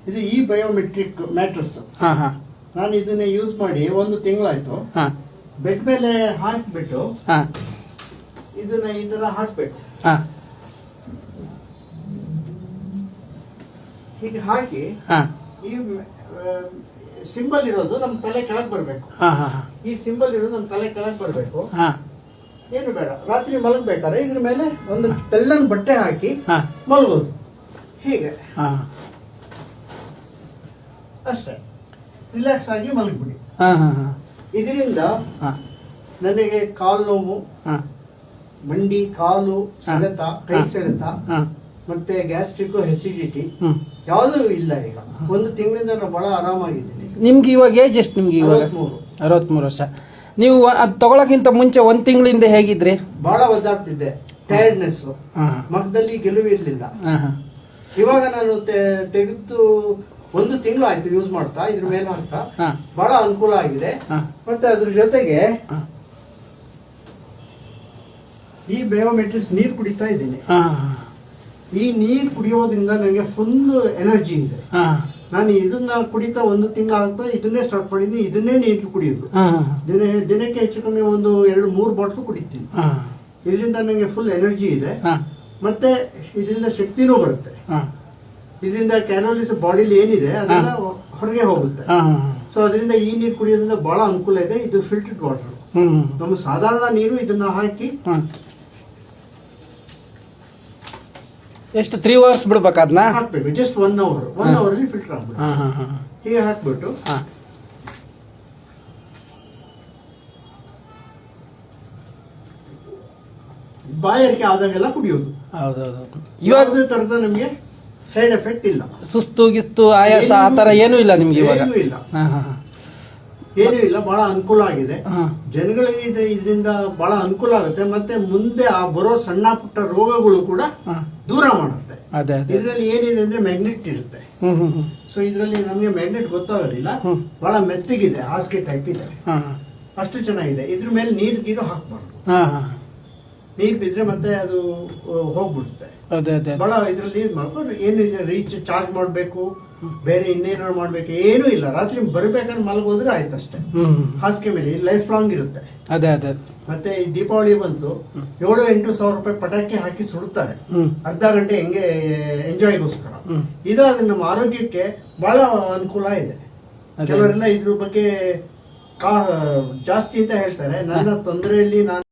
ಇದು ಈ biometric mattress. ನಾನು ಇದನ್ನ ಯೂಸ್ ಮಾಡಿ 1 ತಿಂಗಳಾಯ್ತು. ಬೆಡ್ ಮೇಲೆ ಹಾಕ್ಬಿಟ್ಟು ಇದನ್ನ ಈ ತರ ಹಾಕ್ಬೇಕು. ಹೀಗೆ ಹಾಕಿ ಈ ಸಿಂಬಲ್ ಇರೋದು ನಮ್ ತಲೆ ಕೆಳಗೆ ಬರ್ಬೇಕು. ಈ ಸಿಂಬಲ್ ಇರೋದು ನಮ್ ತಲೆ ಕೆಳಗೆ ಬರ್ಬೇಕು. ಏನು ಬೇಡ, ರಾತ್ರಿ ಮಲಗಬೇಕಾದ್ರೆ ಇದ್ರ ಮೇಲೆ ಒಂದು ತೆಳ್ಳನ ಬಟ್ಟೆ ಹಾಕಿ ಮಲಗೋದು. ಹೀಗೆ ಅಷ್ಟೇ, ರಿಲ್ಯಾಕ್ಸ್ ಆಗಿ ಮಲಗ್ಬಿಡಿ. ಇದರಿಂದ ನನಗೆ ಕಾಲು ನೋವು, ಮಂಡಿ, ಕಾಲು ಸೆಳೆತ, ಕೈ ಸೆಳೆತ, ಮತ್ತೆ ಗ್ಯಾಸ್ಟ್ರಿಕ್, ಅಸಿಡಿಟಿ ಯಾವುದೂ ಇಲ್ಲ. ಈಗ 1 ತಿಂಗಳಿಂದ ನಾನು ಬಹಳ ಆರಾಮಾಗಿದ್ದೀನಿ. ನಿಮ್ಗೆ ಇವಾಗ ಏಜ್ ಎಷ್ಟು? ನಿಮ್ಗೆ ಇವಾಗ 63 ವರ್ಷ. ನೀವು ಅದು ತಗೊಳಕ್ಕಿಂತ ಮುಂಚೆ 1 ತಿಂಗಳಿಂದ ಹೇಗಿದ್ರಿ? ಬಹಳ ಒದ್ದಾಡ್ತಿದ್ದೆ, ಟೈರ್ಡ್ನೆಸ್, ಮಖದಲ್ಲಿ ಗೆಲುವು ಇರ್ಲಿಲ್ಲ. ಇವಾಗ ನಾನು ತೆಗೆದು 1 ತಿಂಗಳು ಆಯ್ತು ಯೂಸ್ ಮಾಡ್ತಾ, ಇದ್ರ ಮೇಲೆ ಹಾಕ್ತಾ ಬಹಳ ಅನುಕೂಲ ಆಗಿದೆ. ಮತ್ತೆ ಅದ್ರ ಜೊತೆಗೆ ಈ ಬಯೋಮೆಟ್ರಿಕ್ಸ್ ನೀರು ಕುಡಿತಾ ಇದ್ದೀನಿ. ಈ ನೀರು ಕುಡಿಯೋದ್ರಿಂದ ನನಗೆ ಫುಲ್ ಎನರ್ಜಿ ಇದೆ. ನಾನು ಇದನ್ನ ಕುಡಿತಾ 1 ತಿಂಗಳು ಆಗ್ತಾ ಇದನ್ನೇ ಸ್ಟಾರ್ಟ್ ಮಾಡಿದ್ದೀನಿ. ಇದನ್ನೇ ನೀರು ಕುಡಿಯೋದು. ದಿನಕ್ಕೆ ಹೆಚ್ಚು ಕಮ್ಮಿ 1-2-3 ಬಾಟ್ಲು ಕುಡಿತೀನಿ. ಇದರಿಂದ ನನಗೆ ಫುಲ್ ಎನರ್ಜಿ ಇದೆ. ಮತ್ತೆ ಇದರಿಂದ ಶಕ್ತಿನೂ ಬರುತ್ತೆ. ಇದರಿಂದ ಕ್ಯಾಲೋರೀಸ್ ಬಾಡಿಲಿ ಏನಿದೆ ಅದೆಲ್ಲ ಹೊರಗೆ ಹೋಗುತ್ತೆ. ಸೊ ಅದರಿಂದ ಈ ನೀರು ಕುಡಿಯೋದ್ರಿಂದ ಬಹಳ ಅನುಕೂಲ ಇದೆ. ಇದು ಫಿಲ್ಟರ್ಡ್ ವಾಟರ್. ನಮ್ಮ ಸಾಧಾರಣ ನೀರು ಇದನ್ನ ಹಾಕಿ ಎಷ್ಟು 3 ಅವರ್ಸ್ ಬಿಡ್ಬೇಕು, ಅದನ್ನ ಹಾಕ್ಬೇಕು. ಜಸ್ಟ್ 1 ಅವರ್ ಅಲ್ಲಿ ಫಿಲ್ಟರ್ ಆಗ್ಬೇಕು. ಹೀಗೆ ಹಾಕ್ಬಿಟ್ಟು ಬಾಯಾರಿಕೆ ಆದಾಗೆಲ್ಲ ಕುಡಿಯೋದು. ಯಾವುದೇ ತರದ ನಮ್ಗೆ ಸೈಡ್ ಎಫೆಕ್ಟ್ ಇಲ್ಲ. ಸುಸ್ತು ಗಿಸ್ತು ಆಯಾಸ ಆತರ ಏನೂ ಇಲ್ಲ ನಿಮ್ಗೆ ಇವಾಗ? ಏನೂ ಇಲ್ಲ. ಬಹಳ ಅನುಕೂಲ ಆಗಿದೆ ಜನಗಳಿಗೆ. ಇದರಿಂದ ಬಹಳ ಅನುಕೂಲ ಆಗುತ್ತೆ. ಮತ್ತೆ ಮುಂದೆ ಬರೋ ಸಣ್ಣ ಪುಟ್ಟ ರೋಗಗಳು ಕೂಡ ದೂರ ಮಾಡುತ್ತೆ. ಇದರಲ್ಲಿ ಏನಿದೆ ಅಂದ್ರೆ ಮ್ಯಾಗ್ನೆಟ್ ಇರುತ್ತೆ. ಸೊ ಇದರಲ್ಲಿ ನಮ್ಗೆ ಮ್ಯಾಗ್ನೆಟ್ ಗೊತ್ತಾಗೋದಿಲ್ಲ. ಬಹಳ ಮೆತ್ತಗಿದೆ, ಹಾಸಿಗೆ ಟೈಪ್ ಇದೆ. ಅಷ್ಟು ಚೆನ್ನಾಗಿದೆ. ಇದ್ರ ಮೇಲೆ ನೀರು ಹಾಕ್ಬಾರ್ದು. ನೀರು ಬಿದ್ರೆ ಮತ್ತೆ ಅದು ಹೋಗ್ಬಿಡುತ್ತೆ. ಬಹಳ ಇದ್ರಲ್ಲಿ ಮಾಡ್ಕೊಂಡು ಏನಿದೆ, ರೀಚ್ ಚಾರ್ಜ್ ಮಾಡ್ಬೇಕು, ಬೇರೆ ಇನ್ನೇನಾದ್ರು ಮಾಡ್ಬೇಕು, ಏನೂ ಇಲ್ಲ. ರಾತ್ರಿ ಬರ್ಬೇಕಾದ್ರೆ ಮಲಗೋದ್ರೆ ಆಯ್ತು ಅಷ್ಟೇ. ಹಾಸಿಗೆ ಮೇಲೆ ಲೈಫ್ ಲಾಂಗ್ ಇರುತ್ತೆ. ಮತ್ತೆ ಈ ದೀಪಾವಳಿ ಬಂತು, 7-8 ಸಾವಿರ ರೂಪಾಯಿ ಪಟಾಕಿ ಹಾಕಿ ಸುಡುತ್ತಾರೆ ಅರ್ಧ ಗಂಟೆ ಹೆಂಗೆ ಎಂಜಾಯ್ಗೋಸ್ಕರ. ಇದಾದ್ರೆ ನಮ್ಮ ಆರೋಗ್ಯಕ್ಕೆ ಬಹಳ ಅನುಕೂಲ ಇದೆ. ಕೆಲವರೆಲ್ಲ ಇದ್ರ ಬಗ್ಗೆ ಜಾಸ್ತಿ ಅಂತ ಹೇಳ್ತಾರೆ. ನನ್ನ ತೊಂದರೆಯಲ್ಲಿ ನಾನು